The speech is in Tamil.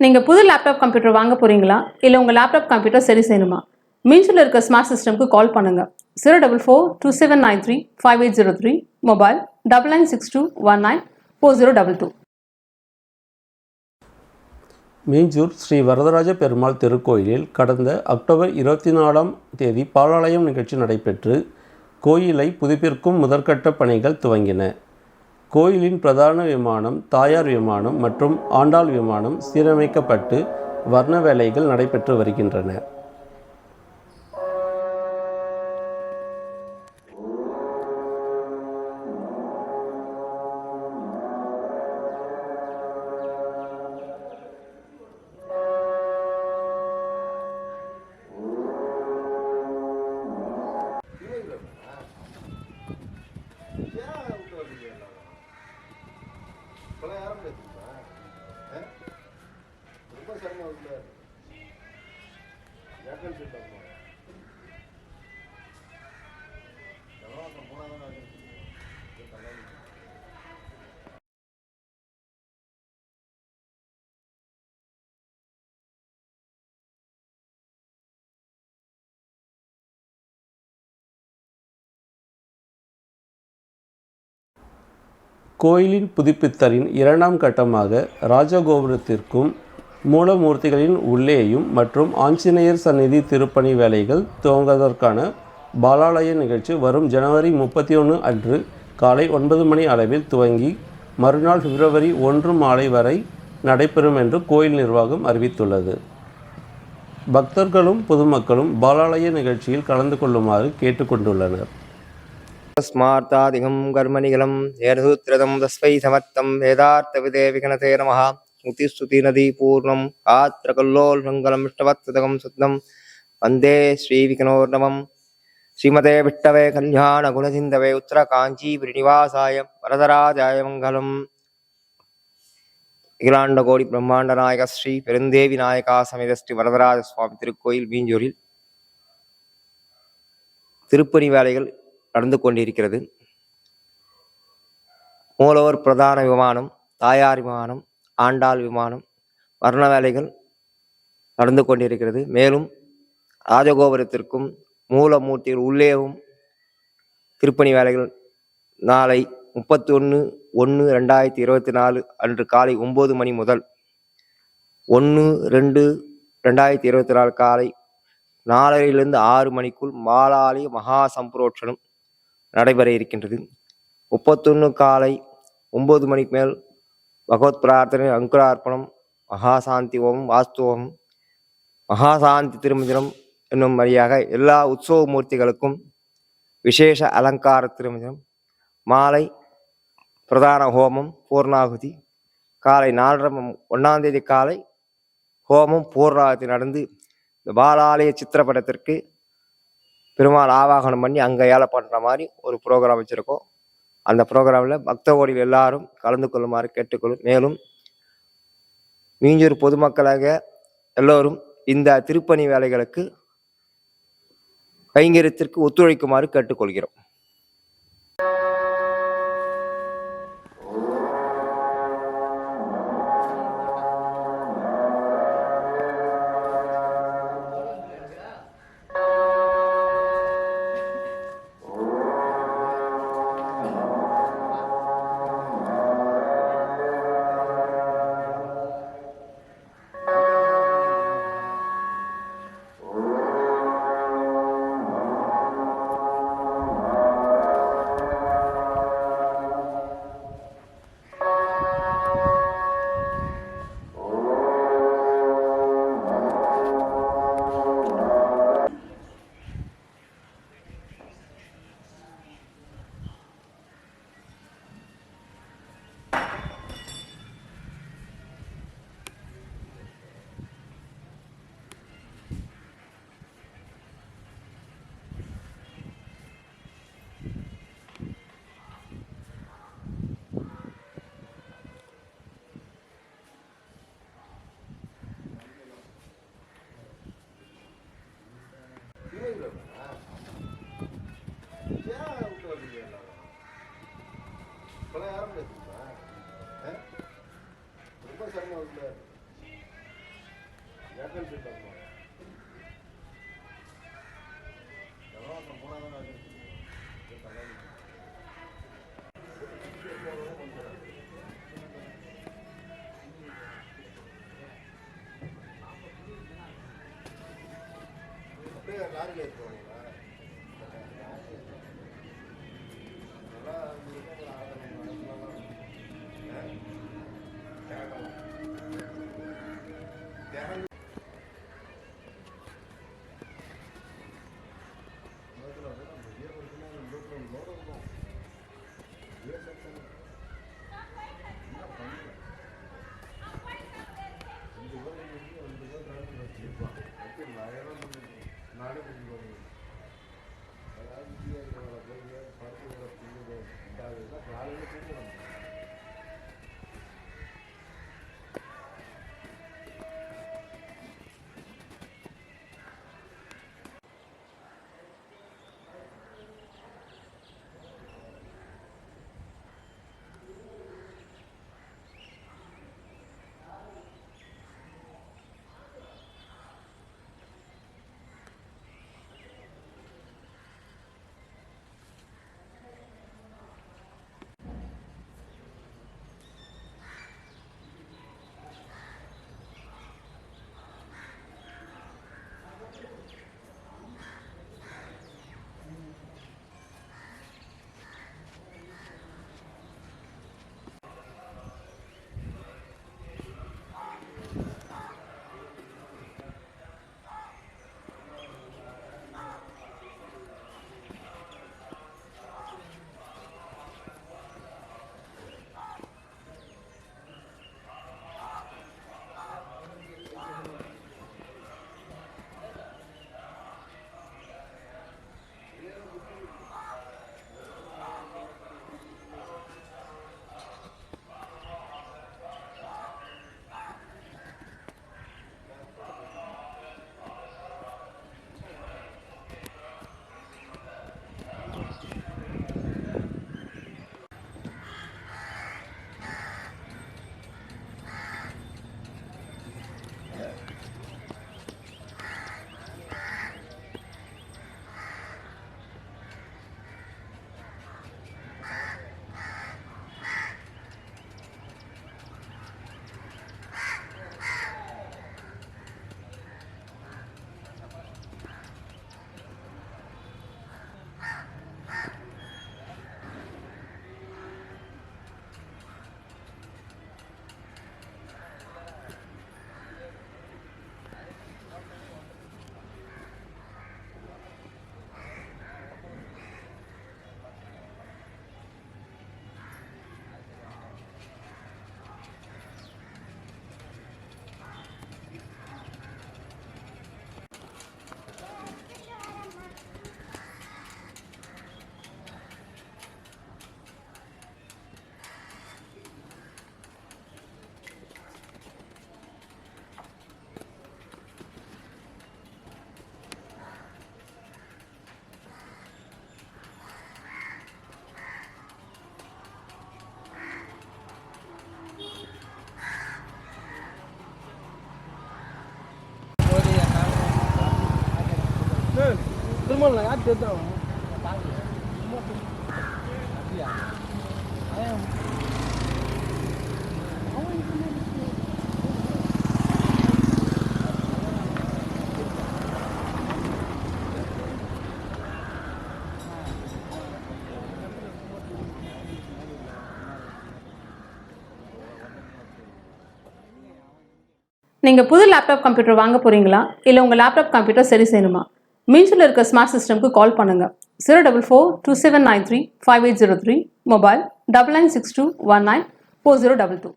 நீங்கள் புது லேப்டாப் கம்ப்யூட்டர் வாங்க போகிறீங்களா, இல்லை உங்கள் லேப்டாப் கம்ப்யூட்டர் சரி செய்யணுமா? மீன்ஸில் இருக்க ஸ்மார்ட் சிஸ்டம்க்கு கால் பண்ணுங்கள். 04427935803, மொபைல் 9962194022. மீஞ்சூர் ஸ்ரீ வரதராஜ பெருமாள் திருக்கோயிலில் கடந்த அக்டோபர் 24ஆம் தேதி பாலாலயம் நிகழ்ச்சி நடைபெற்று கோயிலை புதுப்பிற்கும் முதற்கட்ட பணிகள் துவங்கின. கோயிலின் பிரதான விமானம், தாயார் விமானம் மற்றும் ஆண்டாள் விமானம் சீரமைக்கப்பட்டு வர்ண வேலைகள் நடைபெற்று வருகின்றன. கோயிலின் புதுப்பித்தலின் 2ஆம் கட்டமாக ராஜகோபுரத்திற்கும் மூலமூர்த்திகளின் உள்ளேயும் மற்றும் ஆஞ்சநேயர் சந்நிதி திருப்பணி வேலைகள் துவங்குவதற்கான பாலாலய நிகழ்ச்சி வரும் ஜனவரி 31 அன்று காலை 9 மணி அளவில் துவங்கி மறுநாள் பிப்ரவரி 1 மாலை வரை நடைபெறும் என்று கோயில் நிர்வாகம் அறிவித்துள்ளது. பக்தர்களும் பொதுமக்களும் பாலாலய நிகழ்ச்சியில் கலந்து கொள்ளுமாறு கேட்டுக்கொண்டுள்ளனர். स्मार्तादिगं कर्मनिगलं येनसूत्रदं तस्मै समर्थं वेदार्थविदे विघ्नते नमः. स्मृतिस्तुतिनदी पूर्णं आत्रकल्लोलमङ्गलं विष्टवत्सदकं सुन्दं वन्दे श्रीविघ्नोर्नवं. श्रीमते विष्टवे कल्याणगुणसिन्धवे उत्तरकाञ्चीपुरनिवासाय वरदराजाय मङ्गलम्. அகிலாண்டகோடி பிரம்மாண்ட நாயக ஸ்ரீ பெருந்தேவி நாயகா சமேத ஸ்ரீ வரதராஜ சுவாமி திருக்கோயில் மீஞ்சூரில் திருப்பணி வேலைகள் நடந்து கொண்டிருக்கிறது. மூலவர் பிரதான விமானம், தாயார் விமானம், ஆண்டாள் விமானம் வர்ண வேலைகள் நடந்து கொண்டிருக்கிறது. மேலும் ராஜகோபுரத்திற்கும் மூலமூர்த்திகள் உள்ளேவும் திருப்பணி வேலைகள் நாளை 31/1/2024 அன்று காலை 9 மணி முதல் 1/2/2024 காலை 4:30 6 மணிக்குள் மாலாலய மகா சம்பரோட்சணம் நடைபெற இருக்கின்றது. 31 காலை 9 மணிக்கு மேல் பகவத் பிரார்த்தனை, அங்குரார்ப்பணம், மகாசாந்தி ஓமம், வாஸ்துவம், மகாசாந்தி திருமந்திரம் என்னும் வழியாக எல்லா உற்சவ மூர்த்திகளுக்கும் விசேஷ அலங்கார திருமந்திரம், மாலை பிரதான ஹோமம், பூர்ணாகுதி, காலை 1ஆம் தேதி காலை ஹோமம் பூர்ணாகுதி நடந்து இந்த பாலாலய சித்திரப்படத்திற்கு பெருமாள் ஆவாகனம் பண்ணி அங்கே ஏழை பண்ணுற மாதிரி ஒரு ப்ரோக்ராம் வச்சுருக்கோம். அந்த ப்ரோக்ராமில் பக்த கோடிகள் எல்லாரும் கலந்து கொள்ளுமாறு கேட்டுக்கொள்ளும். மேலும் மீஞ்சூர் பொதுமக்களாக எல்லோரும் இந்த திருப்பணி வேலைகளுக்கு கைங்கரியத்திற்கு ஒத்துழைக்குமாறு கேட்டுக்கொள்கிறோம். திருமணம் யார் தெரிஞ்சவன் நீங்கள் புது லேப்டாப் கம்ப்யூட்டர் வாங்க போகிறீங்களா இல்லை உங்கள் லேப்டாப் கம்ப்யூட்டர் சரி செய்யணுமா? மீன்ஸில் இருக்க ஸ்மார்ட் சிஸ்டம்க்கு கால் பண்ணுங்கள். 04427935803, மொபைல் 9962194022.